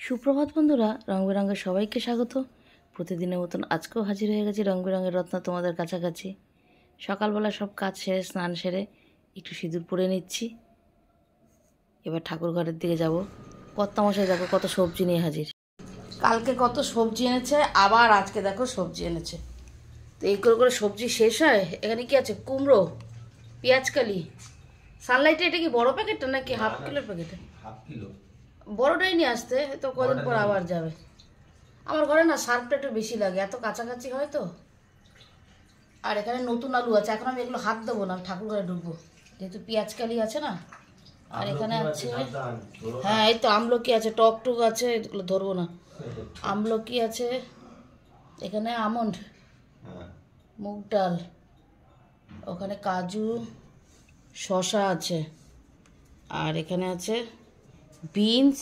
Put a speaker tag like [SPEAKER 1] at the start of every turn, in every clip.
[SPEAKER 1] সুপ্রভাত বন্ধুরা, রং বেরঙের সবাইকে স্বাগত। প্রতিদিনের মতন আজকেও হাজির হয়ে গেছি রং বেরঙের রত্ন তোমাদের কাছাকাছি। সকালবেলা সব কাজ সেরে স্নান সেরে একটু সিঁদুর পরে নিচ্ছি। এবার ঠাকুর ঘরের দিকে যাব। কর্তামশাই দেখো কত সবজি নিয়ে হাজির। কালকে কত সবজি এনেছে, আবার আজকে দেখো সবজি এনেছে। তো এই করে সবজি শেষ হয়। এখানে কি আছে? কুমড়ো, পেঁয়াজকালি, সানলাইটে। এটা কি বড় প্যাকেটটা নাকি হাফ কিলোর প্যাকেটে? Half kilo. বড়টাই নিয়ে আসতে, তো কদিন পর আবার যাবে। আমার ঘরে না সার্ফটা একটু বেশি লাগে, এত কাছাকাছি হয় তো। আর এখানে নতুন আলু আছে, এখন আমি এগুলো হাত দেবো না, ঠাকুর ঘরে ঢুকবো, যেহেতু পেঁয়াজকালি আছে না। আর এখানে আছে, হ্যাঁ এই তো আমলকি আছে, টক টুক আছে, এগুলো ধরবো না। আমলকি আছে, এখানে আমন্ড, মুগ ডাল, ওখানে কাজু, শসা আছে, আর এখানে আছে বিনস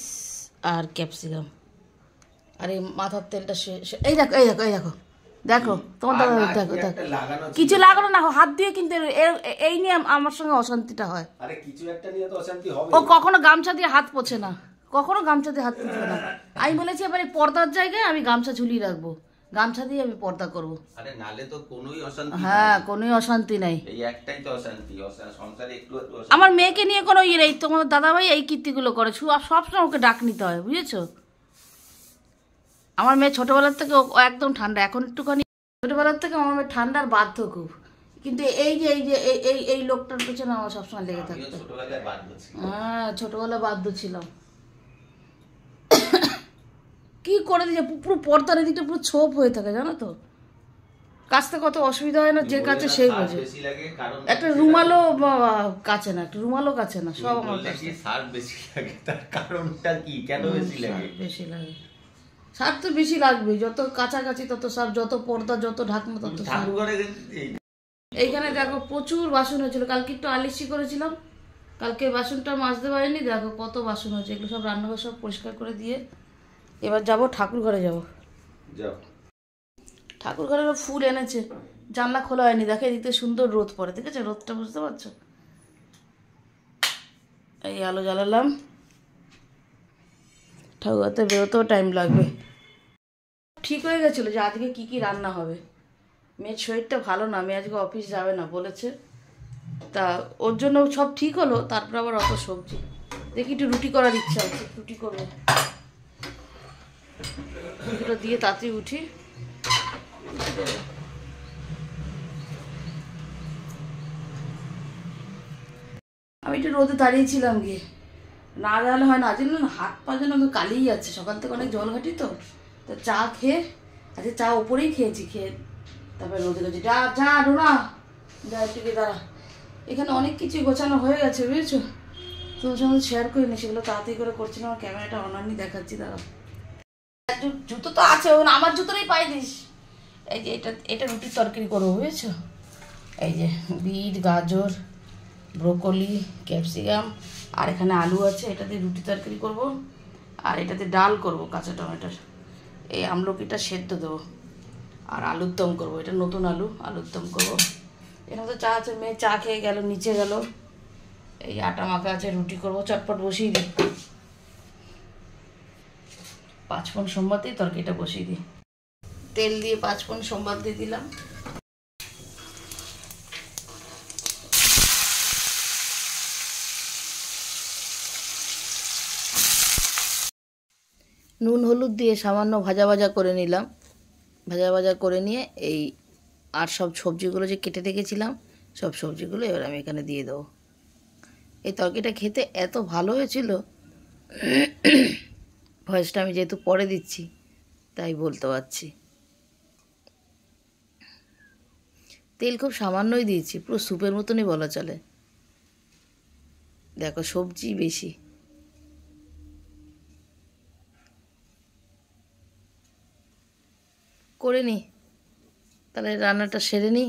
[SPEAKER 1] আর ক্যাপসিকাম। আর এই মাথার তেলটা এই দেখো এই দেখো এই দেখো দেখো তোমার দাদা, দেখো দেখো কিছু লাগানো না, হাত দিয়ে কিন্তু এই নিয়ে আমার সঙ্গে অশান্তিটা হয়। ও কখনো গামছা দিয়ে হাত পোছে না, কখনো গামছা দিয়ে হাত পোছে না। আমি বলেছি এবার এই পর্দার জায়গায় আমি গামছা ঝুলিয়ে রাখবো, গামছা দিয়ে আমি পর্দা করবো। হ্যাঁ, কোনোই অশান্তি নাই, আমার মেয়েকে নিয়ে কোনো ইয়ে নেই। তোমার দাদাভাই এই কীর্তিগুলো করে, সবসময় ওকে ডাক নিতে হয়, বুঝেছো? আমার মেয়ে ছোটবেলার থেকে ও একদম ঠান্ডা, এখন একটুখানি ছোটবেলার থেকে আমার মেয়ে ঠান্ডার বাধ্য খুব। কিন্তু এই যে এই লোকটার পেছনে আমার সবসময় লেগে থাকতো। হ্যাঁ, ছোটবেলায় বাধ্য ছিলাম। কি করে দিয়েছে, পুরো পর্দার এদিকটা পুরো ছোপ হয়ে থাকে, জানো তো। কাচতে কত অসুবিধা হয় না, যে কাছে সেই বোঝে। একটা রুমালও কাছে না, একটা রুমালও কাছে না, সব আমার কাছে। বেশি লাগে, সার তো বেশি লাগবে, যত কাছাকাছি তত সার, যত পর্দা, যত ঢাকনা তত সার। এইখানে দেখো প্রচুর বাসন হয়েছিল, কালকে একটু আলিশি করেছিলাম, কালকে বাসনটা মাজতে পারিনি। দেখো কত বাসন হয়েছে, এগুলো সব রান্নাঘর সব পরিষ্কার করে দিয়ে এবার যাব ঠাকুর ঘরে যাব। ঠাকুর ঘরে ফুল এনেছে, জানলা খোলা হয়নি, দেখে এদিকে সুন্দর রোদ পড়ে, ঠিক আছে? রোদটা বুঝতে পারছো? এই আলো জ্বালালাম, ঠাকুর ঘরতে বেরোতেও টাইম লাগবে। ঠিক হয়ে গেছিলো যে আজকে কি কি রান্না হবে। মেয়ের শরীরটা ভালো না, মেয়ে আজকে অফিস যাবে না বলেছে, তা ওর জন্য সব ঠিক হলো। তারপর আবার অত সবজি, দেখি একটু রুটি করার ইচ্ছা আছে, রুটি করবো। রুটিটা দিয়ে তাড়াতাড়ি উঠি। আমি একটু রোদে দাঁড়িয়েছিলাম, গিয়ে না দাঁড়ালে হয় না, আজ না হাত পা যেন কালিই যাচ্ছে, সকাল থেকে অনেক জল ঘাটি তো। তো চা খেয়ে, আজকে চা ওপরেই খেয়েছি, খেয়ে তারপরে রোদে গেছি। যা যা ডোনা, যা একটু দাঁড়া। এখানে অনেক কিছু গোছানো হয়ে গেছে, বুঝেছো? তোমার সঙ্গে শেয়ার করিনি, সেগুলো তাড়াতাড়ি করে করছিলাম। আমার ক্যামেরাটা অনলাইনে দেখাচ্ছি, দাঁড়া। জুতো তো আছে, আমার জুতোটাই পাই দিস। এই যে এটা রুটির তরকারি করবো, বুঝেছো? এই যে বিট, গাজর, ব্রোকলি, ক্যাপসিকাম, আর এখানে আলু আছে, এটা দিয়ে রুটি তরকারি করব। আর এটাতে ডাল করব, কাঁচা টমেটোর। এই আমলকিটা সেদ্ধ দেবো, আর আলুর দম করবো, এটা নতুন আলুর দম করবো। এখানে তো চা আছে, মেয়ে চা খেয়ে গেল, নিচে গেল। এই আটা মাখা আছে, রুটি করব, চটপট বসিয়ে দিই। 5 ফোঁড়ন সোমবার দিয়ে তরকারিটা বসিয়ে দিই, তেল দিয়ে 5 ফোঁড়ন সোমবার দিয়ে দিলাম। নুন হলুদ দিয়ে সামান্য ভাজা ভাজা করে নিলাম। ভাজা করে নিয়ে এই আর সব সবজিগুলো যে কেটে রেখেছিলাম, সব সবজিগুলো এবার আমি এখানে দিয়ে দেবো। এই তরকারিটা খেতে এত ভালো হয়েছিল, ভয়েসটা আমি যেহেতু পরে দিচ্ছি তাই বলতে পারছি। তেল খুব সামান্যই দিয়েছি, পুরো স্যুপের মতনই বলা চলে। দেখো সবজি বেশি। করে নি, তাহলে রান্নাটা সেরে নিই।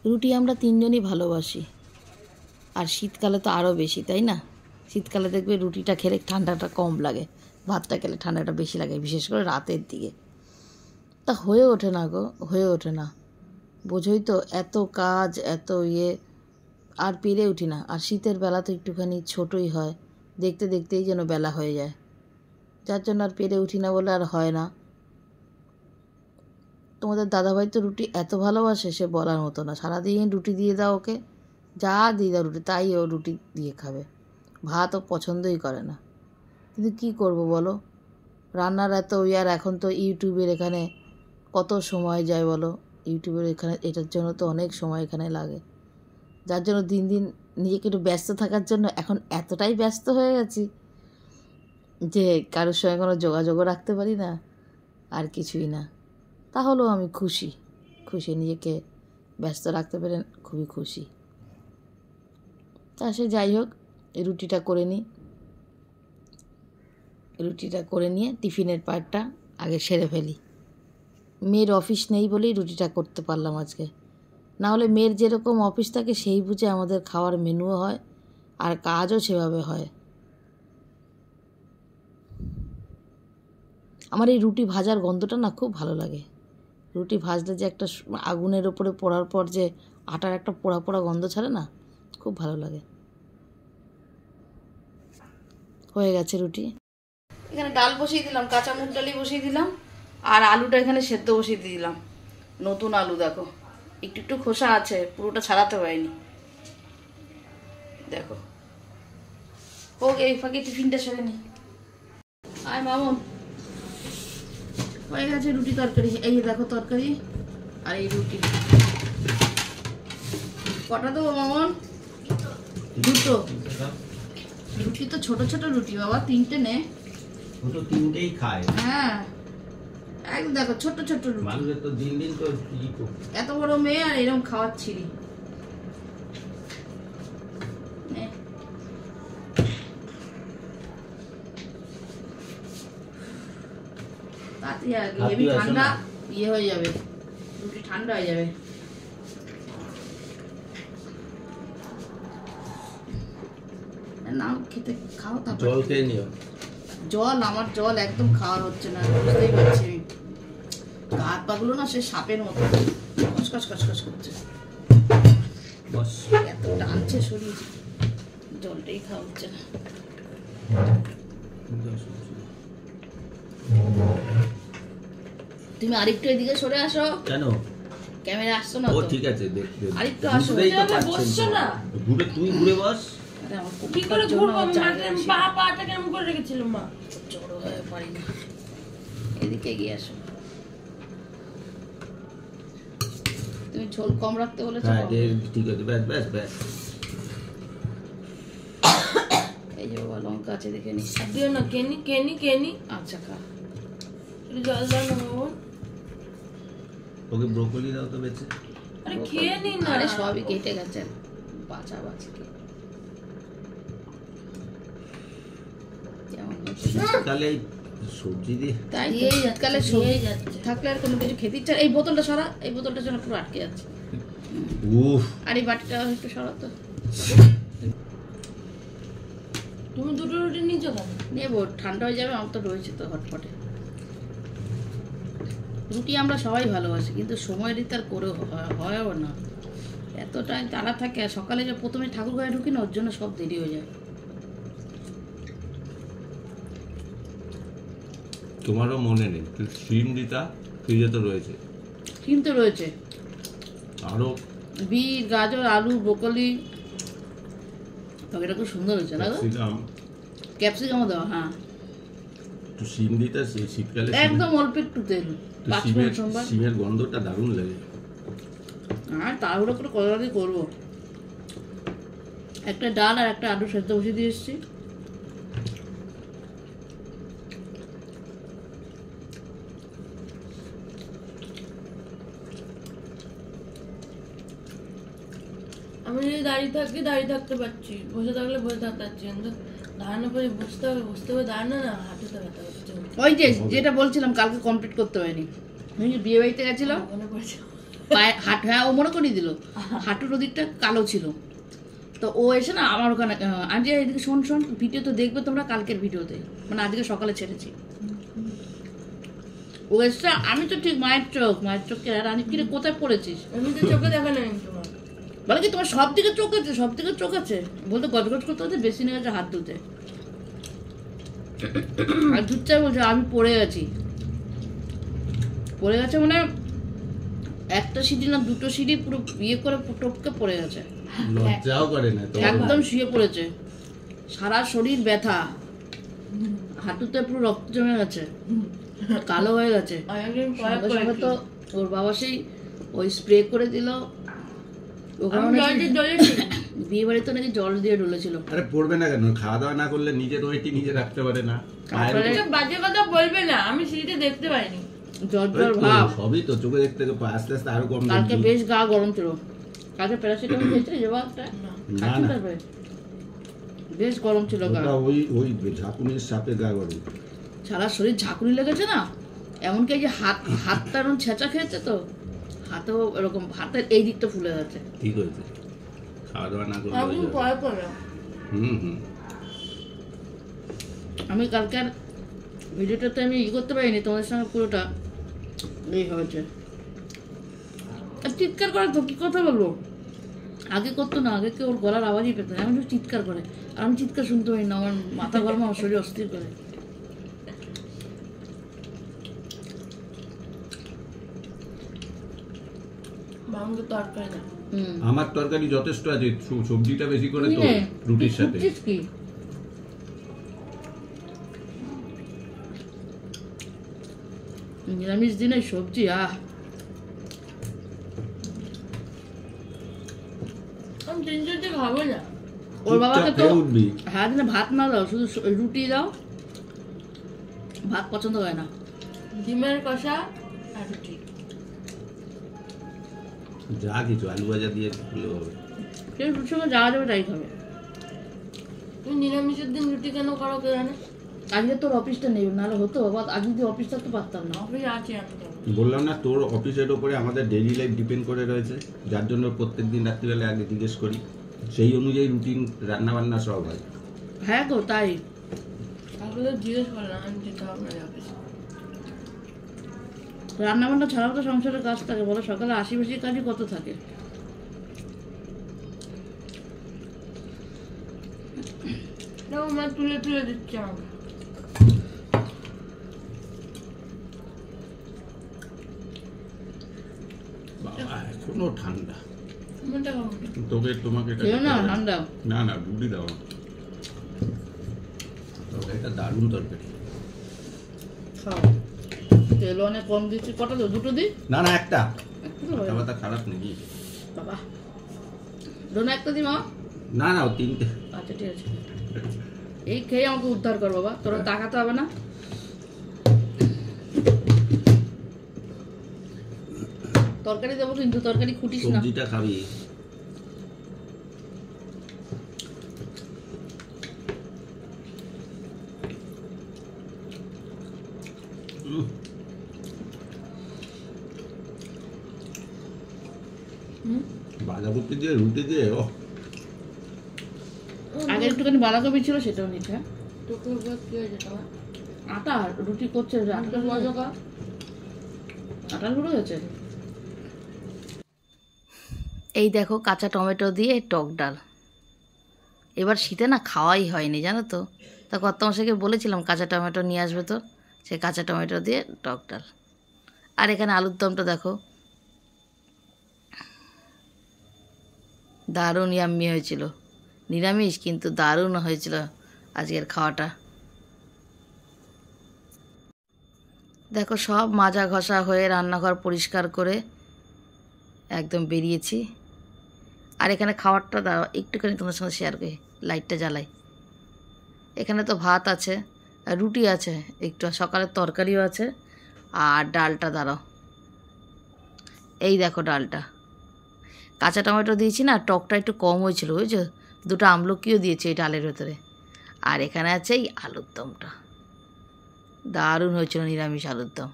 [SPEAKER 1] রুটি আমরা 3 জনই ভালোবাসি, আর শীতকালে তো আরও বেশি, তাই না? শীতকালে দেখবে রুটিটা খেলে ঠান্ডাটা কম লাগে, ভাতটা খেলে ঠান্ডাটা বেশি লাগে, বিশেষ করে রাতের দিকে। তা হয়ে ওঠে না গো, হয়ে ওঠে না, বোঝোই তো, এত কাজ, এত ইয়ে, আর পেরে উঠি না। আর শীতের বেলা তো একটুখানি ছোটোই হয়, দেখতে দেখতেই যেন বেলা হয়ে যায়, যার জন্য আর পেরে উঠি না বলে আর হয় না। তোমাদের দাদাভাই তো রুটি এত ভালোবাসে সে বলার মতো না। সারাদিন রুটি দিয়ে দাও ওকে, যা দিয়ে দাও রুটি, তাই ও রুটি দিয়ে খাবে। ভাত ও পছন্দই করে না। কিন্তু কী করব বলো, রান্নার এত আর এখন তো ইউটিউবের এখানে কত সময় যায় বলো। ইউটিউবের এখানে এটার জন্য তো অনেক সময় এখানে লাগে, যার জন্য দিন দিন নিজেকে একটু ব্যস্ত থাকার জন্য এখন এতটাই ব্যস্ত হয়ে গেছি যে কারোর সঙ্গে কোনো যোগাযোগও রাখতে পারি না, আর কিছুই না। তাহলেও আমি খুশি, নিজেকে ব্যস্ত রাখতে পেরে খুবই খুশি। তা সে যাই হোক, এই রুটিটা করে নিই। রুটিটা করে নিয়ে টিফিনের পার্টটা আগে সেরে ফেলি। মেয়ের অফিস নেই বলেই রুটিটা করতে পারলাম আজকে, না হলে মেয়ের যেরকম অফিস থাকে সেই বুঝে আমাদের খাওয়ার মেনুও হয় আর কাজও সেভাবে হয়। আমার এই রুটি ভাজার গন্ধটা না খুব ভালো লাগে। রুটি ভাজলে যে একটা আগুনের ওপরে পড়ার পর যে আটার একটা পোড়া পোড়া গন্ধ ছাড়ে না, খুব ভালো লাগে। হয়ে গেছে রুটি। এখানে ডাল বসিয়ে দিলাম, কাঁচা মুগ ডালি বসিয়ে দিলাম, আর আলুটা এখানে সেদ্ধ বসিয়ে দিলাম। নতুন আলু দেখো, একটু একটু খোসা আছে, পুরোটা ছাড়াতে পারিনি। দেখো হোক, এই ফাঁকে টিফিনটা সেরে নি। আয় মামন, হয়ে গেছে রুটি তরকারি। এই দেখো তরকারি আর এই রুটি। কটা দেবো মামন? দুটো রুটি তো ছোট ছোট রুটি বাবা, তিনটে নে।
[SPEAKER 2] ছোট তিনটেই খায়।
[SPEAKER 1] হ্যাঁ একদম দেখো ছোট ছোট রুটি।
[SPEAKER 2] মানুষের তো দিন দিন তো
[SPEAKER 1] এত বড় মেয়ে আর এরকম খাওয়াচ্ছিলি। তাড়াতাড়ি ঠান্ডা ইয়ে হয়ে যাবে, রুটি ঠান্ডা হয়ে যাবে। না খেতে খাও, তারপর
[SPEAKER 2] জল খেয়ে নিও।
[SPEAKER 1] জল, আমার জল একদম খাওয়া হচ্ছে না, বুঝতেই পারছি। গা হাত পাগুলো না সে সাপের মতো কসকস কসকস করছে, এত টানছে শরীর, জলটাই খাওয়া হচ্ছে না। তুমি আরেকটু এদিকে সরে আসো।
[SPEAKER 2] কেন
[SPEAKER 1] ক্যামেরা আসছো না?
[SPEAKER 2] ও ঠিক আছে, দেখতে
[SPEAKER 1] আরেকটু আসো।
[SPEAKER 2] বসছো না, ঘুরে তুই ঘুরে বস।
[SPEAKER 1] কি করে ঘুরবো? পাটা কেমন করে রেখেছিল মা, জড়ো হয়ে পারি না। এদিকে গিয়ে আসো। তুমি ঝোল কম রাখতে বলেছো।
[SPEAKER 2] হ্যাঁ ঠিক আছে, ব্যাস ব্যাস ব্যাস।
[SPEAKER 1] এই যে বাবা লঙ্কা আছে, দেখে নি।
[SPEAKER 3] দিও না, কেনি কেনি কেনি।
[SPEAKER 1] আচ্ছা খা,
[SPEAKER 3] জল দাও না বাবা।
[SPEAKER 2] ওকে ব্রোকলি দাও তো বেঁচে।
[SPEAKER 3] আরে খেয়ে নি না।
[SPEAKER 1] আরে সবই কেটে গেছে, বাঁচা বাঁচি
[SPEAKER 2] তাহলে সবজি দিয়ে
[SPEAKER 1] তাই শীতকালে সবজি থাকলে আর কোনো কিছু খেতে ইচ্ছা। এই বোতলটা সরা, এই বোতলটা যেন পুরো আটকে যাচ্ছে।
[SPEAKER 2] উফ,
[SPEAKER 1] আর এই বাটিটা একটু সরা তো।
[SPEAKER 3] তুমি দুটো রুটি নিচো কেন?
[SPEAKER 1] নেবো, ঠান্ডা হয়ে যাবে। আমার তো রয়েছে তো হটপটে। রুটি আমরা সবাই ভালোবাসি, কিন্তু সময় দিতে আর করে হয়ও না, এত টাইম তারা থাকে। আর সকালে যে প্রথমে ঠাকুর ঘরে ঢুকি না, ওর জন্য সব দেরি হয়ে যায়।
[SPEAKER 2] তোমারও মনে নেই সিম দিতা, ফ্রিজে তো রয়েছে।
[SPEAKER 1] সিম তো রয়েছে,
[SPEAKER 2] আরো
[SPEAKER 1] বিট, গাজর, আলু, ব্রোকলি। তবে খুব সুন্দর হয়েছে না? ক্যাপসিকামও দেওয়া। হ্যাঁ
[SPEAKER 2] একটু সিম দিতা, শীতকালে
[SPEAKER 1] একদম অল্প একটু তেল, 5 মিনিট সোমবার।
[SPEAKER 2] সিমের গন্ধটা দারুণ লাগে।
[SPEAKER 1] আর তাড়াহুড়ো করে কতটা দিয়ে করবো। একটা ডাল আর একটা আলু সেদ্ধ বসিয়ে দিয়ে এসেছি।
[SPEAKER 3] আমি যদি দাঁড়িয়ে থাকি দাঁড়িয়ে থাকতে পারছি, বসে থাকলে বসে থাকতে পারছি, কিন্তু দাঁড়ানো পরে বসতে হবে, বসতে হবে দাঁড়ানো না, হাঁটুতে ব্যথা করছে।
[SPEAKER 1] ওই যে যেটা বলছিলাম কালকে কমপ্লিট করতে পারিনি। বিয়ে বাড়িতে গেছিল,
[SPEAKER 3] মনে পড়ছে
[SPEAKER 1] পায়ে হাঁটু, হ্যাঁ ও মনে করিয়ে দিল, হাঁটুর ওদিকটা কালো ছিল। তো ও এসে না আমার ওখানে, আজ এদিকে শোন শোন, ভিডিও তো দেখবে তোমরা কালকের ভিডিওতে, মানে আজকে সকালে ছেড়েছি। ও এসছে, আমি তো ঠিক মায়ের চোখকে। আর আমি কিরে কোথায় পড়েছিস?
[SPEAKER 3] আমি তো চোখে দেখা নেই তোমার।
[SPEAKER 1] বলে কি তোমার সব দিকে চোখ আছে, সব দিকে চোখ আছে। বলতে গজগজ করতে হতে বেশি নিয়ে গেছে হাত ধুতে। আর দুধ বলছে আমি পড়ে গেছি, পড়ে গেছে মানে একটা সিঁড়ি না দুটো সিঁড়ি পুরো বিয়ে করে টপকে পড়ে গেছে,
[SPEAKER 2] লজ্জাও করে না তো।
[SPEAKER 1] একদম শুয়ে পড়েছে, সারা শরীর ব্যথা, হাঁটুতে পুরো রক্ত জমে গেছে, কালো হয়ে গেছে।
[SPEAKER 3] অনেকদিন পরে
[SPEAKER 1] সঙ্গে সঙ্গে তো ওর বাবা সেই ওই স্প্রে করে দিল, ওখানে
[SPEAKER 3] আমি
[SPEAKER 1] নাকি
[SPEAKER 3] জল দিয়ে ডলেছি।
[SPEAKER 1] বিয়ে বাড়িতে নাকি জল দিয়ে ডলেছিল।
[SPEAKER 2] আরে পড়বে না কেন? খাওয়া দাওয়া না করলে নিজের ওয়েটই নিজে রাখতে পারে না।
[SPEAKER 1] তারপরে
[SPEAKER 3] এসব বাজে কথা বলবে না, আমি সিঁড়িতে দেখতে পাইনি।
[SPEAKER 1] জ্বর
[SPEAKER 2] ওই
[SPEAKER 1] জ্বর
[SPEAKER 2] তো,
[SPEAKER 1] ভাব,
[SPEAKER 2] সবই তো চোখে দেখতে দেখতে আস্তে আস্তে আরো কম
[SPEAKER 1] কালকে
[SPEAKER 2] দেখবি।
[SPEAKER 1] বেশ গা গরম ছিল, কালকে প্যারাসিটামল খেয়েছে যে একটা
[SPEAKER 3] না।
[SPEAKER 2] না
[SPEAKER 1] খাচ্ছি
[SPEAKER 2] না,
[SPEAKER 1] তারপরে বেশ গরম ছিল গা,
[SPEAKER 2] ওটা ওই ওই ঝাঁকুনির সাপে গা গরম।
[SPEAKER 1] সারা শরীর ঝাঁকুনি লেগেছে না, এমনকি এই যে হাতটা এরকম ছেঁচা খেয়েছে তো, হাতেও এরকম, হাতের এই দিকটা ফুলে গেছে।
[SPEAKER 2] ঠিক হয়েছে, খাওয়া দাওয়া না করলে হয়ে
[SPEAKER 3] অনেকদিন
[SPEAKER 2] যাবে।
[SPEAKER 3] পরে করলাম।
[SPEAKER 2] হুম।
[SPEAKER 1] আমি কালকে আর ভিডিওটাতে আমি করতে পারিনি তোমাদের সঙ্গে, পুরোটা এই হয়েছে। আর চিৎকার করে তো কি কথা বলবো, আগে করতো না, আগে কেউ ওর গলার আওয়াজই পেত না, এখন শুধু চিৎকার করে, আর আমি চিৎকার শুনতে পারি না, আমার মাথা গরম, আমার শরীর অস্থির করে।
[SPEAKER 3] বাবুকে তরকারি না।
[SPEAKER 2] আমার তরকারি যথেষ্ট আছে, সবজিটা বেশি করে তো
[SPEAKER 1] বুঝলে?
[SPEAKER 2] রুটির সাথে।
[SPEAKER 1] বুঝছিস কি নিরামিষ দিনে সবজি,
[SPEAKER 3] আমি তিনজনকে খাবো না।
[SPEAKER 1] ওর বাবাকে
[SPEAKER 2] চুপচাপ
[SPEAKER 1] তো
[SPEAKER 2] খেয়ে উঠবি।
[SPEAKER 1] হ্যাঁ দিনে ভাত না দাও, শুধু রুটি দাও, ভাত পছন্দ হয় না।
[SPEAKER 3] ডিমের কষা আর রুটি।
[SPEAKER 2] যা কিছু আলু ভাজা দিয়ে হলেও হবে।
[SPEAKER 1] কেউ রুটির সঙ্গে যাওয়া যাবে তাই খাবে।
[SPEAKER 3] তুমি নিরামিষের দিন রুটি কেন করো কে জানে?
[SPEAKER 1] আজকে তোর অফিসটা নেই, নাহলে হতো বাবা, আজ যদি অফিস থাকতে পারতাম না।
[SPEAKER 3] অফিস আছে, আমি যাবো।
[SPEAKER 2] বললাম না, তোর অফিসের ওপরে আমাদের ডেইলি লাইফ ডিপেন্ড করে রয়েছে, যার জন্য প্রত্যেকদিন রাত্রিবেলা আগে জিজ্ঞেস করি, সেই অনুযায়ী রুটিন রান্না বান্না সব হয়।
[SPEAKER 1] হ্যাঁ গো তাই,
[SPEAKER 3] তারপরে তো জিজ্ঞেস করলাম, আমি যেতে হবে না অফিসে।
[SPEAKER 1] রান্না বান্না ছাড়াও তো সংসারের কাজ থাকে, বলো সকালে আশি কাজই কত থাকে।
[SPEAKER 3] দেখো মা তুলে তুলে দিচ্ছে আমাকে।
[SPEAKER 2] বাবা এখনো ঠান্ডা।
[SPEAKER 3] মনটা খাবো না।
[SPEAKER 2] তোমাকে এটা
[SPEAKER 1] খেও না
[SPEAKER 2] দিতে হবে।
[SPEAKER 1] ঠান্ডা,
[SPEAKER 2] না না, রুটি দাও। তরকারিটা দারুণ তরকারি।
[SPEAKER 1] খাও, তেল অনেক কম দিচ্ছি, কটা তো দুটো দিই,
[SPEAKER 2] না না, একটা
[SPEAKER 1] একটু তো হবে।
[SPEAKER 2] খাবারটা খারাপ নাকি?
[SPEAKER 1] বাবা দোনো একটা দিই মা।
[SPEAKER 2] না না, ও তিনটে।
[SPEAKER 1] আচ্ছা ঠিক আছে, এই খেয়ে আমাকে উদ্ধার কর বাবা, তোরা তাকাতে হবে না। তরকারি দেবো কিন্তু তরকারি খুঁটিস না।
[SPEAKER 2] সবজিটা খাবি। বাঁধাকপি দিয়ে রুটি দিয়ে
[SPEAKER 1] আগে একটুখানি বাঁধাকপি ছিল, সেটাও নিচ্ছে।
[SPEAKER 3] তোকে এবার কি হয়েছে তোমার?
[SPEAKER 1] আটা রুটি করছে, আটা মজা কর, আটা গুঁড়ো হয়েছে।
[SPEAKER 4] এই দেখো কাঁচা টমেটো দিয়ে টক ডাল। এবার শীতে না খাওয়াই হয়নি জানো তো, তা কর্তামশাইকে বলেছিলাম কাঁচা টমেটো নিয়ে আসবে, তো সে কাঁচা টমেটো দিয়ে টক ডাল। আর এখানে আলুর দমটা দেখো, দারুণ ইয়াম্মি হয়েছিল, নিরামিষ কিন্তু দারুণ হয়েছিল আজকের খাওয়াটা। দেখো সব মাজা ঘষা হয়ে রান্নাঘর পরিষ্কার করে একদম বেরিয়েছি। আর এখানে খাবারটা দাও একটুখানি তোমার সঙ্গে শেয়ার করি, লাইটটা জ্বালাই। এখানে তো ভাত আছে, আর রুটি আছে, একটু সকালের তরকারিও আছে, আর ডালটা দাঁড়াও, এই দেখো ডালটা। কাঁচা টমেটো দিয়েছি না, টকটা একটু কম হয়েছিল বুঝছো, দুটো আমলকিও দিয়েছি এই ডালের ভেতরে। আর এখানে আছে এই আলুর দমটা, দারুণ হয়েছিল নিরামিষ আলুর দম।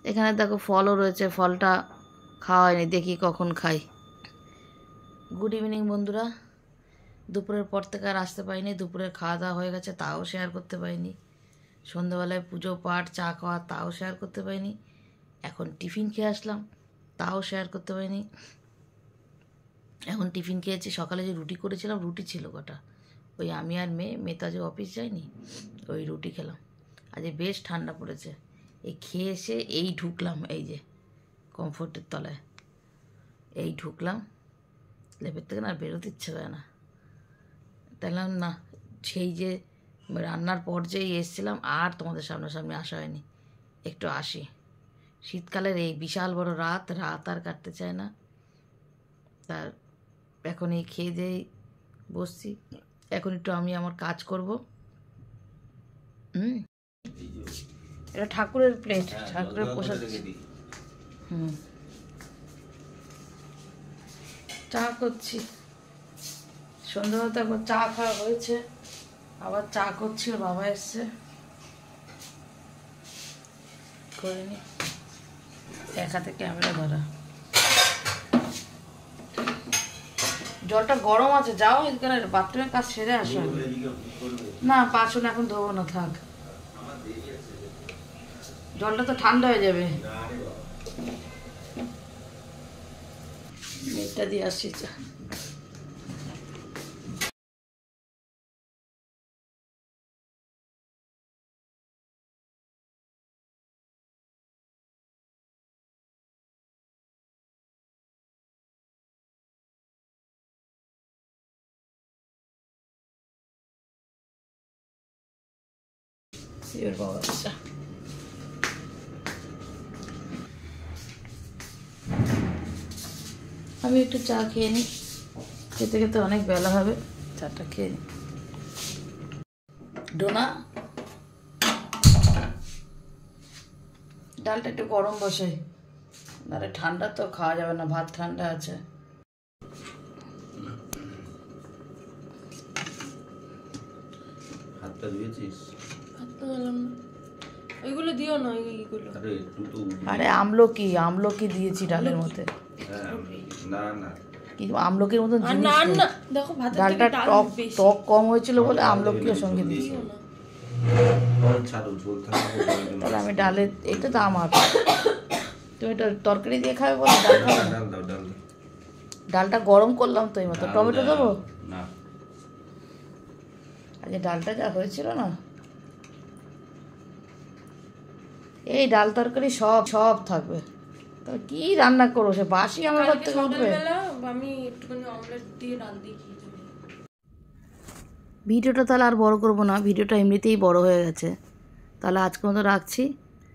[SPEAKER 4] এখানে দেখো ফলও রয়েছে, ফলটা খাওয়া হয়নি, দেখি কখন খাই। গুড ইভিনিং বন্ধুরা, দুপুরের পর থেকে আর আসতে পারিনি, দুপুরের খাওয়া দাওয়া হয়ে গেছে তাও শেয়ার করতে পারিনি, সন্ধ্যাবেলায় পুজো পাঠ চা খাওয়া তাও শেয়ার করতে পারিনি, এখন টিফিন খেয়ে আসলাম তাও শেয়ার করতে পারিনি। এখন টিফিন খেয়েছি। সকালে যে রুটি করেছিলাম, রুটি ছিল কটা, ওই আমি আর মেয়ে তো আজকে অফিস যায়নি, ওই রুটি খেলাম। আজকে বেশ ঠান্ডা পড়েছে। এই খেয়ে এসে এই ঢুকলাম, এই যে কমফোর্টের তলায় এই ঢুকলাম, লেপের থেকে না বেরোতে ইচ্ছে করে না। তাহলে না, সেই যে রান্নার পর যেই এসেছিলাম আর তোমাদের সামনাসামনি আসা হয়নি, একটু আসি। শীতকালের এই বিশাল বড় রাত আর কাটতে চায় না। তার এখন এই খেয়ে দিয়েই বসছি। এখন একটু আমি আমার কাজ করব। এটা ঠাকুরের প্লেট, ঠাকুরের প্রসাদ। চা করছি, সন্ধ্যাবেলা তো একবার চা খাওয়া হয়েছে, আবার চা করছি। ওর বাবা এসছে, করে নি। এক হাতে ক্যামেরা ধরা। জলটা গরম আছে, যাও এখানে বাথরুমের কাজ সেরে আসো। না বাসন এখন ধোবো না, থাক, জলটা তো ঠান্ডা হয়ে যাবে। এটা দিয়ে আসছি চা। বাবা চা আমি একটু চা খেয়ে নিই, খেতে খেতে অনেক বেলা হবে, চাটা খেয়ে নিই। ডোনা, ডালটা একটু গরম বসাই, নাহলে ঠান্ডা তো খাওয়া যাবে না, ভাত ঠান্ডা আছে।
[SPEAKER 2] হাতটা ধুয়েছিস?
[SPEAKER 3] হাতটা ধুলাম না, ওইগুলো দিও না, এইগুলো।
[SPEAKER 2] আরে একটু তো
[SPEAKER 4] আরে আমলকি দিয়েছি ডালের মধ্যে,
[SPEAKER 2] না না
[SPEAKER 4] কিন্তু আমলকির মতন
[SPEAKER 3] আর
[SPEAKER 4] জিনিস
[SPEAKER 3] না
[SPEAKER 4] নেই।
[SPEAKER 3] না, দেখো ভাতের
[SPEAKER 4] ডালটা
[SPEAKER 3] থেকে ডাল
[SPEAKER 4] টক
[SPEAKER 3] বেশি।
[SPEAKER 4] টক কম হয়েছিল বলে আমলকিও সঙ্গে দিয়েছি।
[SPEAKER 3] দিও না।
[SPEAKER 2] ছাড়ো, ঝোল থাকবে।
[SPEAKER 4] তাহলে আমি ডালের, এটা তো আমার, তুমি এটা তরকারি দিয়ে খাবে বলে ডাল খাবে না?
[SPEAKER 2] ডাল দাও, ডাল দাও।
[SPEAKER 4] ডালটা গরম করলাম তো, এই মতো
[SPEAKER 2] ডাল
[SPEAKER 4] টমেটো
[SPEAKER 2] দাও।
[SPEAKER 4] দেবো।
[SPEAKER 2] না,
[SPEAKER 4] আজকে ডালটা যা হয়েছিল না, এই ডাল তরকারি সব সব থাকবে। তবে কি রান্না করবো, সে বাসি আমার ঘর
[SPEAKER 3] কালকে
[SPEAKER 4] থেকে উঠবে।
[SPEAKER 3] সকালবেলা আমি একটুখানি অমলেট দিয়ে ডাল দিয়ে খেয়েছি।
[SPEAKER 4] ভিডিওটা তাহলে আর বড় করবো না, ভিডিওটা এমনিতেই বড় হয়ে গেছে। তাহলে আজকের মতো রাখছি,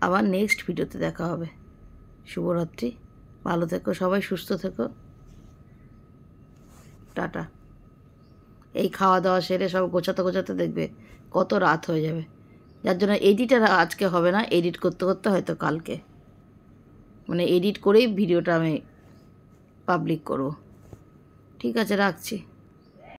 [SPEAKER 4] আবার নেক্সট ভিডিওতে দেখা হবে। শুভরাত্রি, ভালো থেকো সবাই, সুস্থ থেকো, টাটা। এই খাওয়া দাওয়া সেরে সব গোছাতে গোছাতে দেখবে কত রাত হয়ে যাবে। যার জন্য এডিট আর আজকে হবে না, এডিট করতে করতে হয়তো কালকে, মানে এডিট করেই ভিডিওটা আমি পাবলিক করব। ঠিক আছে, রাখছি।